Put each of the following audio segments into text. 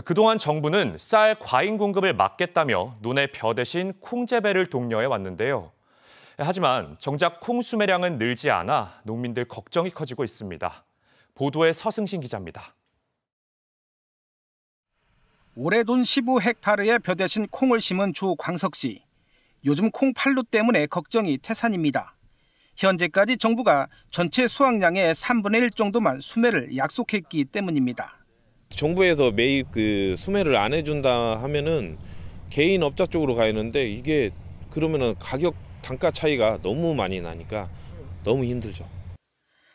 그동안 정부는 쌀 과잉 공급을 막겠다며 논의 벼 대신 콩 재배를 독려해 왔는데요. 하지만 정작 콩 수매량은 늘지 않아 농민들 걱정이 커지고 있습니다. 보도에 서승신 기자입니다. 올해 돈 15헥타르의 벼 대신 콩을 심은 조광석 씨. 요즘 콩 판로 때문에 걱정이 태산입니다. 현재까지 정부가 전체 수확량의 3분의 1 정도만 수매를 약속했기 때문입니다. 정부에서 매입 수매를 안 해준다 하면은 개인 업자 쪽으로 가 있는데 이게 그러면은 가격 단가 차이가 너무 많이 나니까 너무 힘들죠.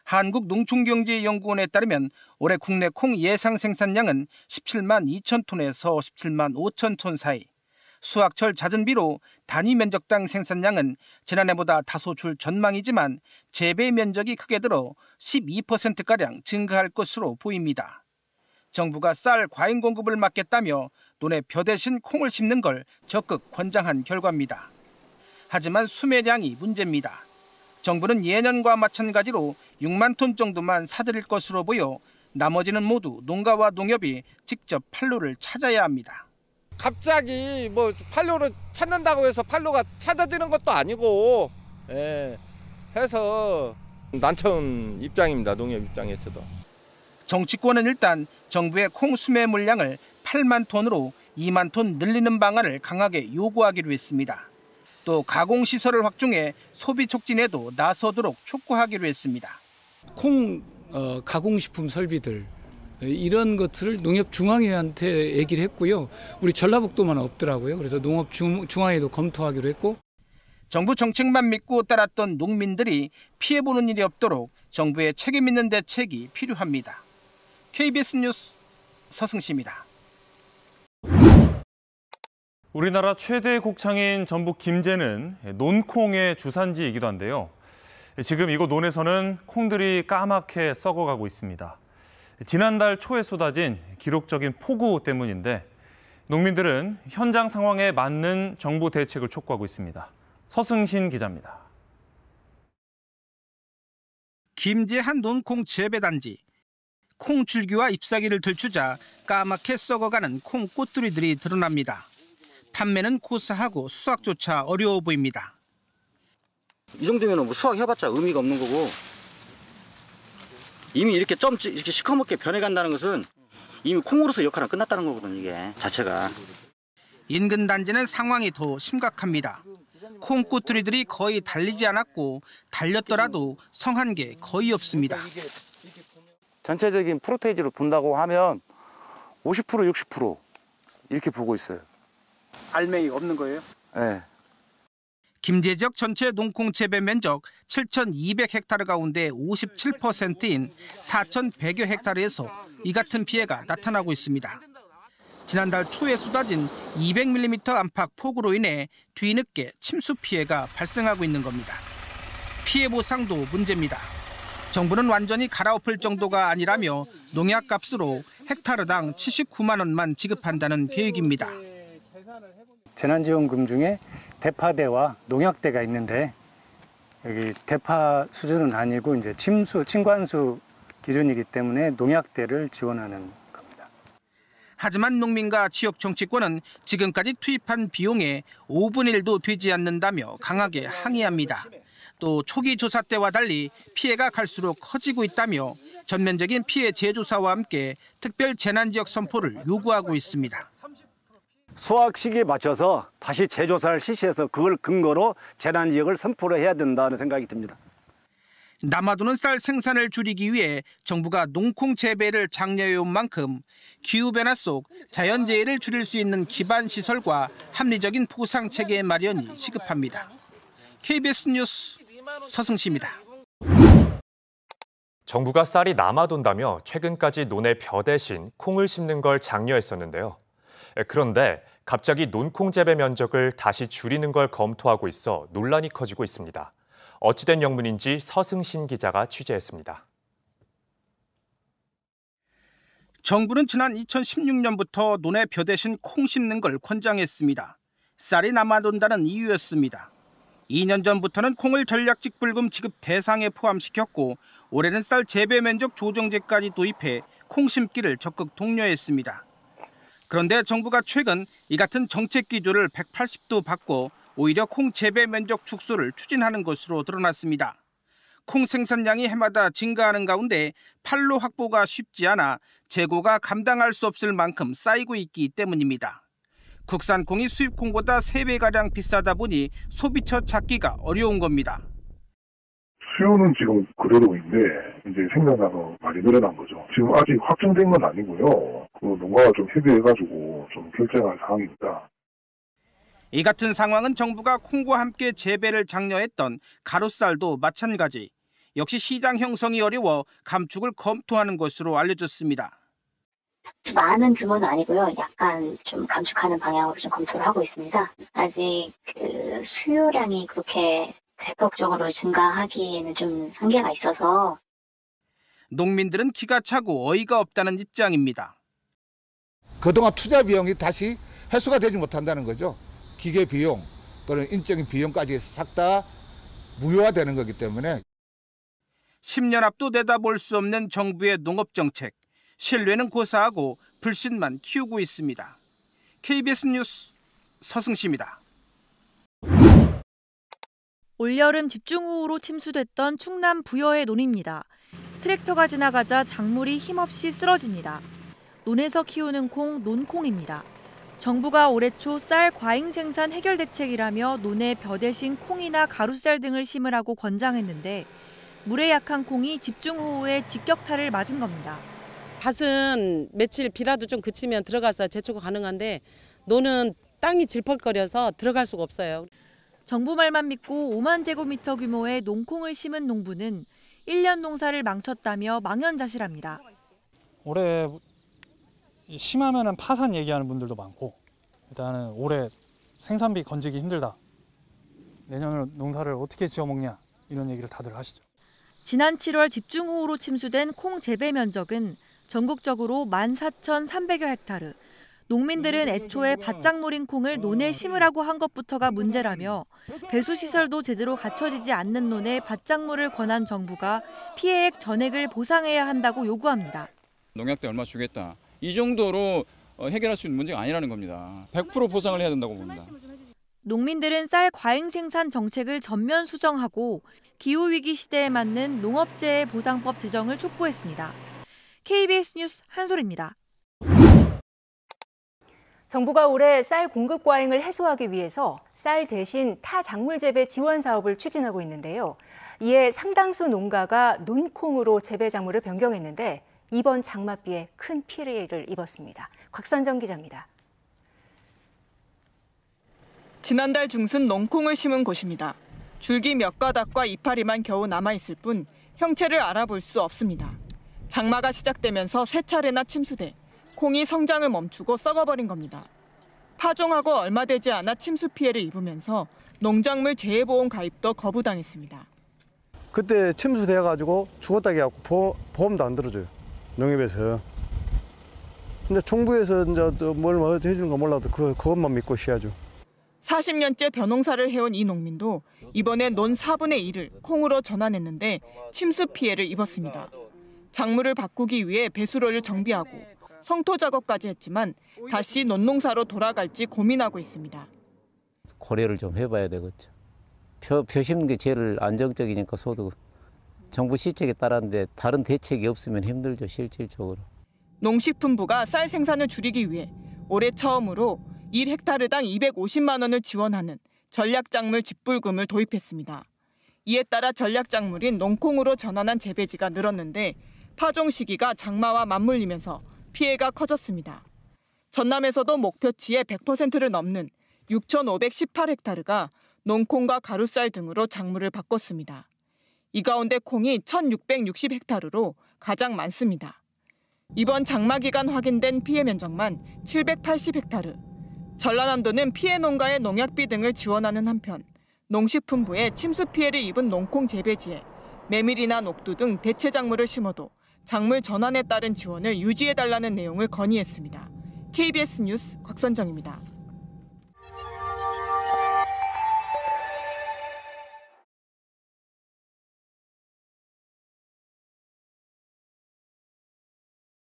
한국농촌경제연구원에 따르면 올해 국내 콩 예상 생산량은 17만 2천 톤에서 17만 5천 톤 사이. 수확철 잦은 비로 단위 면적당 생산량은 지난해보다 다소 줄 전망이지만 재배 면적이 크게 들어 12%가량 증가할 것으로 보입니다. 정부가 쌀 과잉 공급을 막겠다며 논에 벼 대신 콩을 심는 걸 적극 권장한 결과입니다. 하지만 수매량이 문제입니다. 정부는 예년과 마찬가지로 6만 톤 정도만 사들일 것으로 보여 나머지는 모두 농가와 농협이 직접 판로를 찾아야 합니다. 갑자기 판로를 찾는다고 해서 판로가 찾아지는 것도 아니고 해서 난처한 입장입니다. 농협 입장에서도. 정치권은 일단 정부의 콩 수매 물량을 8만 톤으로 2만 톤 늘리는 방안을 강하게 요구하기로 했습니다. 또 가공시설을 확충해 소비 촉진에도 나서도록 촉구하기로 했습니다. 콩 가공식품 설비들 이런 것들을 농협중앙회한테 얘기를 했고요. 우리 전라북도만 없더라고요. 그래서 농업중앙회도 검토하기로 했고. 정부 정책만 믿고 따랐던 농민들이 피해보는 일이 없도록 정부의 책임 있는 대책이 필요합니다. KBS 뉴스 서승시입니다. 우리나라 최대 곡창인 전북 김제는 논콩의 주산지이기도 한데요. 지금 이곳 논에서는 콩들이 까맣게 썩어가고 있습니다. 지난달 초에 쏟아진 기록적인 폭우 때문인데 농민들은 현장 상황에 맞는 정부 대책을 촉구하고 있습니다. 서승신 기자입니다. 김제 한 논콩 재배단지. 콩 줄기와 잎사귀를 들추자 까맣게 썩어가는 콩 꽃두리들이 드러납니다. 판매는 고사하고 수확조차 어려워 보입니다. 이 정도면 수확해봤자 의미가 없는 거고 이미 이렇게 이렇게 시커멓게 변해간다는 것은 이미 콩으로서 역할은 끝났다는 거거든요. 이게 자체가. 인근 단지는 상황이 더 심각합니다. 콩 꽃두리들이 거의 달리지 않았고 달렸더라도 성한 게 거의 없습니다. 전체적인 프로테이지로 본다고 하면 50% 60% 이렇게 보고 있어요. 알맹이 없는 거예요? 네. 김제 지역 전체 농콩 재배 면적 7,200헥타르 가운데 57%인 4,100여 헥타르에서 이 같은 피해가 나타나고 있습니다. 지난달 초에 쏟아진 200mm 안팎 폭우로 인해 뒤늦게 침수 피해가 발생하고 있는 겁니다. 피해 보상도 문제입니다. 정부는 완전히 갈아엎을 정도가 아니라며 농약값으로 헥타르당 79만 원만 지급한다는 계획입니다. 재난지원금 중에 대파대와 농약대가 있는데 여기 대파 수준은 아니고 이제 침관수 기준이기 때문에 농약대를 지원하는 겁니다. 하지만 농민과 지역 정치권은 지금까지 투입한 비용의 5분의 1도 되지 않는다며 강하게 항의합니다. 또 초기 조사 때와 달리 피해가 갈수록 커지고 있다며 전면적인 피해 재조사와 함께 특별 재난지역 선포를 요구하고 있습니다. 수확 시기에 맞춰서 다시 재조사를 실시해서 그걸 근거로 재난지역을 선포를 해야 된다는 생각이 듭니다. 남아도는 쌀 생산을 줄이기 위해 정부가 농콩 재배를 장려해온 만큼 기후변화 속 자연재해를 줄일 수 있는 기반시설과 합리적인 보상체계 마련이 시급합니다. KBS 뉴스 서승시입니다. 정부가 쌀이 남아돈다며 최근까지 논에 벼 대신 콩을 심는 걸 장려했었는데요. 그런데 갑자기 논콩 재배 면적을 다시 줄이는 걸 검토하고 있어 논란이 커지고 있습니다. 어찌된 영문인지 서승신 기자가 취재했습니다. 정부는 지난 2016년부터 논에 벼 대신 콩 심는 걸 권장했습니다. 쌀이 남아돈다는 이유였습니다. 2년 전부터는 콩을 전략직불금 지급 대상에 포함시켰고 올해는 쌀 재배 면적 조정제까지 도입해 콩 심기를 적극 독려했습니다. 그런데 정부가 최근 이 같은 정책 기조를 180도 바꿔 오히려 콩 재배 면적 축소를 추진하는 것으로 드러났습니다. 콩 생산량이 해마다 증가하는 가운데 판로 확보가 쉽지 않아 재고가 감당할 수 없을 만큼 쌓이고 있기 때문입니다. 국산 콩이 수입 콩보다 3배가량 비싸다 보니 소비처 찾기가 어려운 겁니다. 수요는 지금 그대로인데 이제 생산량은 많이 늘어난 거죠. 지금 아직 확정된 건 아니고요. 그 농가가 좀 협의해가지고 좀 결정할 상황입니다. 이 같은 상황은 정부가 콩과 함께 재배를 장려했던 가루쌀도 마찬가지. 역시 시장 형성이 어려워 감축을 검토하는 것으로 알려졌습니다. 많은 규모는 아니고요. 약간 좀 감축하는 방향으로 좀 검토를 하고 있습니다. 아직 수요량이 그렇게 대폭적으로 증가하기에는 좀 한계가 있어서. 농민들은 기가 차고 어이가 없다는 입장입니다. 그동안 투자 비용이 다시 회수가 되지 못한다는 거죠. 기계 비용 또는 인적인 비용까지 싹 다 무효화되는 거기 때문에 10년 앞도 내다볼 수 없는 정부의 농업정책. 신뢰는 고사하고 불신만 키우고 있습니다. KBS 뉴스 서승시입니다. 올여름 집중호우로 침수됐던 충남 부여의 논입니다. 트랙터가 지나가자 작물이 힘없이 쓰러집니다. 논에서 키우는 콩, 논콩입니다. 정부가 올해 초 쌀 과잉 생산 해결 대책이라며 논에 벼 대신 콩이나 가루쌀 등을 심으라고 권장했는데 물에 약한 콩이 집중호우에 직격탄을 맞은 겁니다. 밭은 며칠 비라도 좀 그치면 들어가서 재초가 가능한데 논은 땅이 질퍽거려서 들어갈 수가 없어요. 정부 말만 믿고 5만 제곱미터 규모의 농콩을 심은 농부는 1년 농사를 망쳤다며 망연자실합니다. 올해 심하면은 파산 얘기하는 분들도 많고 일단은 올해 생산비 건지기 힘들다. 내년을 농사를 어떻게 지어먹냐 이런 얘기를 다들 하시죠. 지난 7월 집중호우로 침수된 콩 재배 면적은 전국적으로 14,300여 헥타르. 농민들은 애초에 밭작물인 콩을 논에 심으라고 한 것부터가 문제라며 배수시설도 제대로 갖춰지지 않는 논에 밭작물을 권한 정부가 피해액 전액을 보상해야 한다고 요구합니다. 농약대 얼마 주겠다. 이 정도로 해결할 수 있는 문제가 아니라는 겁니다. 100% 보상을 해야 된다고 봅니다. 농민들은 쌀 과잉 생산 정책을 전면 수정하고 기후위기 시대에 맞는 농업재해 보상법 제정을 촉구했습니다. KBS 뉴스 한솔입니다. 정부가 올해 쌀 공급 과잉을 해소하기 위해서 쌀 대신 타작물 재배 지원 사업을 추진하고 있는데요. 이에 상당수 농가가 논콩으로 재배 작물을 변경했는데 이번 장맛비에 큰 피해를 입었습니다. 곽선정 기자입니다. 지난달 중순 농콩을 심은 곳입니다. 줄기 몇 가닥과 이파리만 겨우 남아있을 뿐 형체를 알아볼 수 없습니다. 장마가 시작되면서 세 차례나 침수돼 콩이 성장을 멈추고 썩어버린 겁니다. 파종하고 얼마 되지 않아 침수 피해를 입으면서 농작물 재해보험 가입도 거부당했습니다. 그때 침수돼가지고 죽었다고 해갖고 보험도 안 들어줘요. 농협에서. 근데 정부에서 이제 뭘 해주는 거 몰라도 그것만 믿고 쉬야죠. 40년째 벼농사를 해온 이 농민도 이번에 논 4분의 1을 콩으로 전환했는데 침수 피해를 입었습니다. 작물을 바꾸기 위해 배수로를 정비하고 성토 작업까지 했지만 다시 논농사로 돌아갈지 고민하고 있습니다. 고려를 좀 해봐야 되겠죠. 표 심는 게 제일 안정적이니까 소득. 정부 시책에 따랐는데 다른 대책이 없으면 힘들죠, 실질적으로. 농식품부가 쌀 생산을 줄이기 위해 올해 처음으로 1헥타르당 250만 원을 지원하는 전략작물 직불금을 도입했습니다. 이에 따라 전략작물인 농콩으로 전환한 재배지가 늘었는데 파종 시기가 장마와 맞물리면서 피해가 커졌습니다. 전남에서도 목표치의 100%를 넘는 6,518헥타르가 농콩과 가루쌀 등으로 작물을 바꿨습니다. 이 가운데 콩이 1,660헥타르로 가장 많습니다. 이번 장마 기간 확인된 피해 면적만 780헥타르. 전라남도는 피해 농가의 농약비 등을 지원하는 한편 농식품부에 침수 피해를 입은 농콩 재배지에 메밀이나 녹두 등 대체 작물을 심어도 작물 전환에 따른 지원을 유지해달라는 내용을 건의했습니다. KBS 뉴스 곽선정입니다.